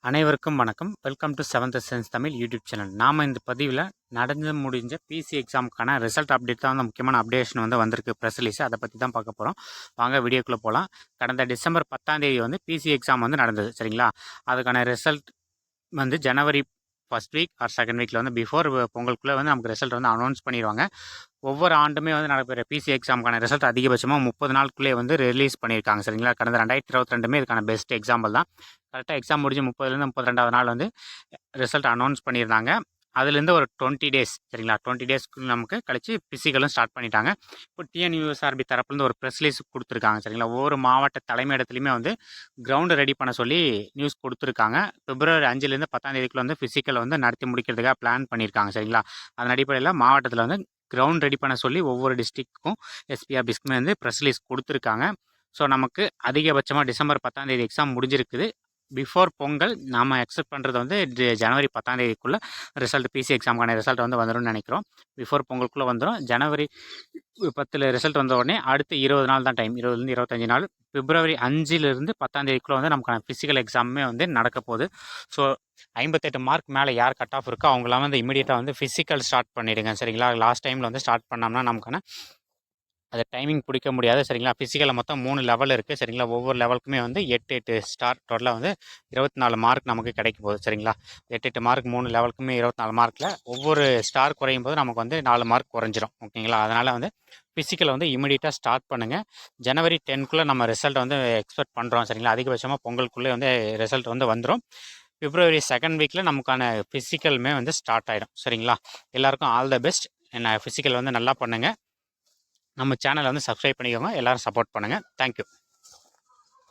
அனைவருக்கும் வணக்கம். Welcome to seventh sense Tamil YouTube channel. நாம் இந்த பதிவில் நடந்து முடிஞ்ச பிசி எக்ஸாமுக்கான ரிசல்ட் அப்டேட் தான் முக்கியமான அப்டேஷன் வந்திருக்கு. ப்ரெஸ் ரிலீஸ் அதை பற்றி தான் பார்க்க போகிறோம். வாங்க வீடியோக்குள்ளே போகலாம். கடந்த டிசம்பர் 10ஆம் தேதி பிசி எக்ஸாம் நடந்தது. சரிங்களா? அதுக்கான result January first week or second வீக்கில் பிஃபோர் பொங்கலுக்குள்ளே நமக்கு ரிசல்ட் அனௌன்ஸ் பண்ணிடுவாங்க. ஒவ்வொரு ஆண்டுமே நடக்கிற பிசி எக்ஸாமுக்கான ரிசல்ட் அதிகபட்சமாக 30 நாளுக்குள்ளே ரிலீஸ் பண்ணியிருக்காங்க. சரிங்களா? கடந்த 2022 இதுக்கான பெஸ்ட் எக்ஸாம்பிள் தான். கரெக்டாக எக்ஸாம் முடிஞ்சு 30லேருந்து 32வது நாள் ரிசல்ட் அனௌன்ஸ் பண்ணியிருந்தாங்க. அதுலேருந்து ஒரு 20 டேஸ், சரிங்களா, 20 டேஸ்க்கு நமக்கு கழிச்சு பிசிக்கலும் ஸ்டார்ட் பண்ணிட்டாங்க. இப்போ டிஎன்யூஎஸ்ஆர்பி தரப்புலேருந்து ஒரு ப்ரெஸ் ரிலீஸ் கொடுத்துருக்காங்க. சரிங்களா? ஒவ்வொரு மாவட்ட தலைமையிடத்துலையுமே கிரவுண்டு ரெடி பண்ண சொல்லி நியூஸ் கொடுத்துருக்காங்க. பிப்ரவரி 5லேருந்து 10ஆம் தேதிக்குள்ளே ஃபிசிக்கல் நடத்தி முடிக்கிறதுக்காக பிளான் பண்ணியிருக்காங்க. சரிங்களா? அதன் அடிப்படையில் மாவட்டத்தில் கிரவுண்ட் ரெடி பண்ண சொல்லி ஒவ்வொரு டிஸ்ட்ரிக்ட்டுக்கும் எஸ்பி ஆஃபீஸ்க்குமே ப்ரெஸ் ரிலீஸ் கொடுத்துருக்காங்க. ஸோ நமக்கு அதிகபட்சமாக டிசம்பர் 10ஆம் தேதி எக்ஸாம் முடிஞ்சிருக்குது. பிஃபோர் பொங்கல் நாம் எக்ஸ்பெக்ட் பண்ணுறது ஜனவரி 10ஆம் தேதிக்குள்ளே ரிசல்ட் பிசி எக்ஸாமுக்கான ரிசல்ட் வந்துடும் நினைக்கிறோம். பிஃபோர் பொங்கலுக்குள்ளே வந்துடும். ஜனவரி 10 ரிசல்ட் வந்த உடனே அடுத்து 20 நாள் தான் டைம், 20லேருந்து 25 நாள். பிப்ரவரி 5லேருந்து 10ஆம் தேதிக்குள்ளே நமக்கான ஃபிசிக்கல் எக்ஸாமுமே நடக்க போகுது. ஸோ 58 மார்க் மேலே யார் கட் ஆஃப் இருக்கோ அவங்களாம் இமீடியட்டாக ஃபிசிக்கல் ஸ்டார்ட் பண்ணிவிடுங்க. சரிங்களா? லாஸ்ட் டைமில் ஸ்டார்ட் பண்ணோம்னா நமக்கான அது டைமிங் பிடிக்க முடியாது. சரிங்களா? ஃபிசிக்கலில் மொத்தம் 3 லெவல் இருக்குது. சரிங்களா? ஒவ்வொரு லெவலுக்குமே 8 ஸ்டார் டோட்டலாக 24 மார்க் நமக்கு கிடைக்க போகுது. சரிங்களா? 8 மார்க் 3 லெவலுக்குமே 24 மார்க்கில் ஒவ்வொரு ஸ்டார் குறையும் போது நமக்கு 4 மார்க் குறைஞ்சிரும். ஓகேங்களா? அதனால் ஃபிசிக்கலை இமீடியட்டாக ஸ்டார்ட் பண்ணுங்கள். ஜனவரி 10க்குள்ளே நம்ம ரிசல்ட் எக்ஸ்பெக்ட் பண்ணுறோம். சரிங்களா? அதிகபட்சமாக பொங்கலுக்குள்ளே ரிசல்ட் வந்துடும். பிப்ரவரி செகண்ட் வீக்கில் நமக்கான ஃபிசிக்கலுமே ஸ்டார்ட் ஆகிடும். சரிங்களா? எல்லாருக்கும் ஆல் த பெஸ்ட். என்ன ஃபிசிக்கல் நல்லா பண்ணுங்கள். நம்ம சேனலை சப்ஸ்கிரைப் பண்ணிக்கோங்க. எல்லோரும் சப்போர்ட் பண்ணுங்கள். தேங்க்யூ.